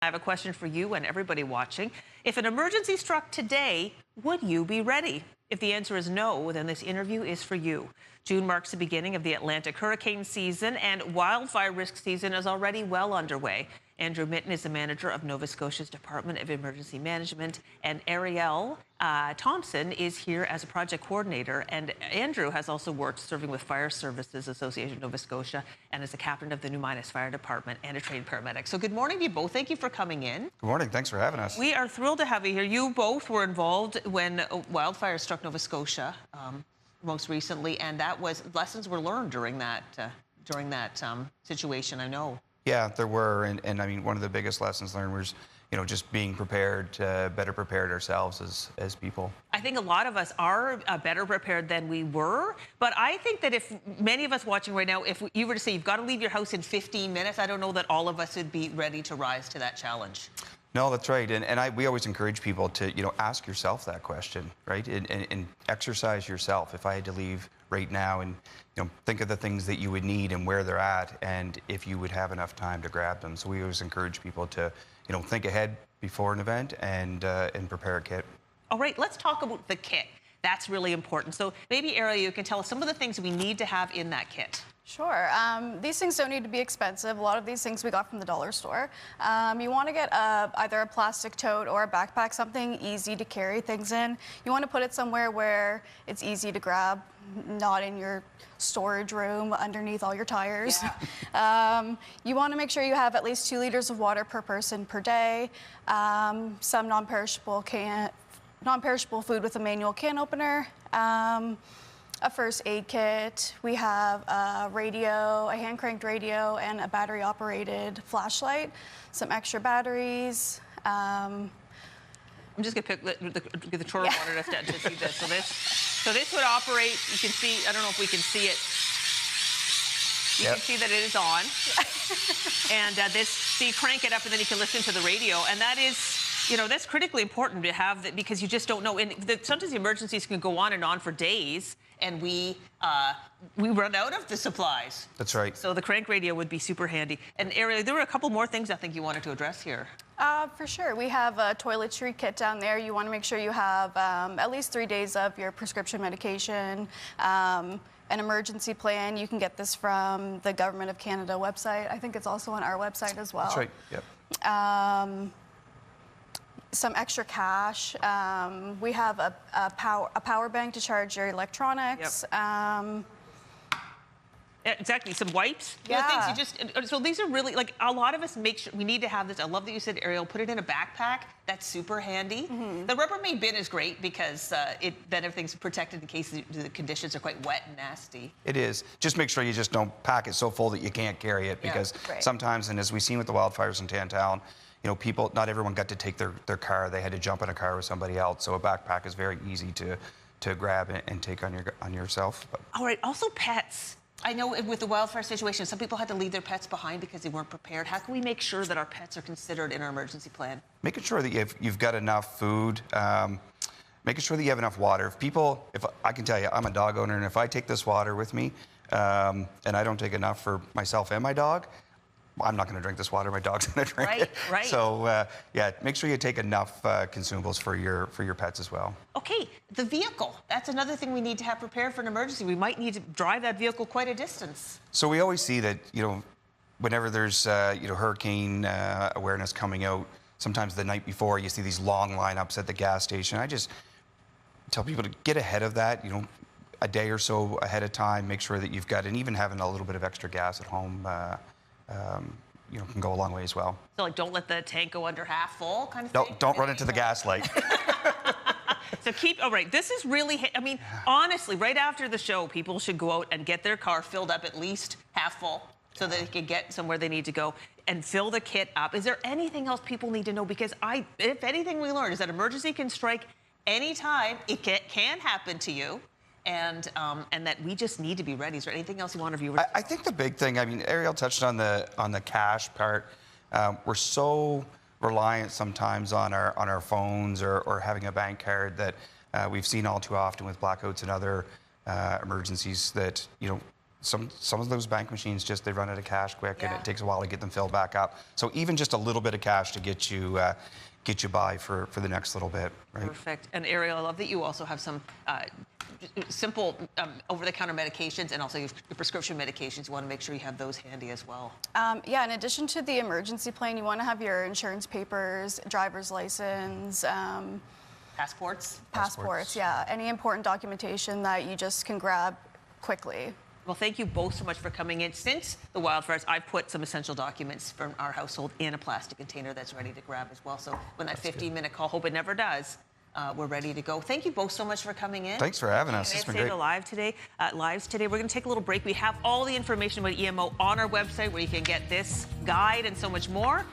I have a question for you and everybody watching. If an emergency struck today, would you be ready? If the answer is no, then this interview is for you. June marks the beginning of the Atlantic hurricane season, and wildfire risk season is already well underway. Andrew Mitten is the manager of Nova Scotia's Department of Emergency Management, and Ariel Thompson is here as a project coordinator. And Andrew has also worked serving with Fire Services Association of Nova Scotia and as the captain of the New Minas Fire Department and a trained paramedic. So good morning to you both. Thank you for coming in. Good morning. Thanks for having us. We are thrilled to have you here. You both were involved when wildfires struck Nova Scotia most recently, and that was lessons were learned during that situation. I know. Yeah, there were, and I mean, one of the biggest lessons learned was, just being prepared, better prepared ourselves as people. I think a lot of us are better prepared than we were, but I think that if many of us watching right now, if you were to say you've got to leave your house in 15 minutes, I don't know that all of us would be ready to rise to that challenge. No, that's right, and we always encourage people to, ask yourself that question, right, and exercise yourself. If I had to leave right now and, think of the things that you would need and where they're at, and if you would have enough time to grab them. So we always encourage people to, think ahead before an event and prepare a kit. All right, let's talk about the kit. That's really important. So maybe, Ariel, you can tell us some of the things we need to have in that kit. Sure. These things don't need to be expensive. A lot of these things we got from the dollar store. You want to get either a plastic tote or a backpack, something easy to carry things in. You want to put it somewhere where it's easy to grab, not in your storage room underneath all your tires. Yeah. You want to make sure you have at least 2 liters of water per person per day, some non-perishable food with a manual can opener, a first aid kit. We have a radio, a hand-cranked radio, and a battery-operated flashlight, some extra batteries. I'm just going to pick the tour water to see this. So this would operate, you can see, I don't know if we can see it. You can see that it is on. And so you crank it up and then you can listen to the radio. And that is, that's critically important to have that, because you just don't know. And sometimes the emergencies can go on and on for days, and we run out of the supplies. That's right. So the crank radio would be super handy. And Ariel, there were a couple more things I think you wanted to address here. For sure. We have a toiletry kit down there. You want to make sure you have at least 3 days of your prescription medication, an emergency plan. You can get this from the Government of Canada website. I think it's also on our website as well. That's right. Yep. Some extra cash. We have a power bank to charge your electronics. Yep. Exactly. Some wipes. Yeah. Things so these are really, like, a lot of us make sure we need to have this. I love that you said, Ariel, put it in a backpack. That's super handy. Mm-hmm. The Rubbermaid bin is great because then everything's protected in case the conditions are quite wet and nasty. It is. Just make sure you just don't pack it so full that you can't carry it, because sometimes, and as we've seen with the wildfires in Tantown, people, not everyone got to take their car. They had to jump in a car with somebody else. So a backpack is very easy to grab and take on yourself. But. All right. Also, pets. I know with the wildfire situation, some people had to leave their pets behind because they weren't prepared. How can we make sure that our pets are considered in our emergency plan? Making sure that you've got enough food, making sure that you have enough water. If I can tell you, I'm a dog owner, and if I take this water with me and I don't take enough for myself and my dog, I'm not going to drink this water. My dog's going to drink it. Right. So yeah, make sure you take enough consumables for your pets as well. Okay, the vehicle. That's another thing we need to have prepared for an emergency. We might need to drive that vehicle quite a distance. So we always see that whenever there's hurricane awareness coming out, sometimes the night before you see these long lineups at the gas station. I just tell people to get ahead of that. A day or so ahead of time. Make sure that you've got, and even having a little bit of extra gas at home. Can go a long way as well. So, like, don't let the tank go under half full, kind of thing? Don't run into the gas light. So all right, this is really, I mean, honestly, right after the show, people should go out and get their car filled up at least half full so that they can get somewhere they need to go and fill the kit up. Is there anything else people need to know? Because if anything we learned is that emergency can strike anytime. It can happen to you. And that we just need to be ready. Is there anything else you want our viewers? I think the big thing, I mean, Ariel touched on the cash part. We're so reliant sometimes on our phones or having a bank card that we've seen all too often with blackouts and other emergencies that some of those bank machines just they run out of cash quick, and Yeah. it takes a while to get them filled back up. So even just a little bit of cash to get you by for the next little bit, right? Perfect. And Ariel, I love that you also have some simple over-the-counter medications and also your prescription medications. You want to make sure you have those handy as well. Yeah, in addition to the emergency plan, you want to have your insurance papers, driver's license, Passports? yeah, any important documentation that you just can grab quickly. Well, thank you both so much for coming in. Since the wildfires, I've put some essential documents from our household in a plastic container that's ready to grab as well. So when that 15-minute call, hope it never does, we're ready to go. Thank you both so much for coming in. Thanks for having us. It's been great. Lives today. We're going to take a little break. We have all the information about EMO on our website where you can get this guide and so much more.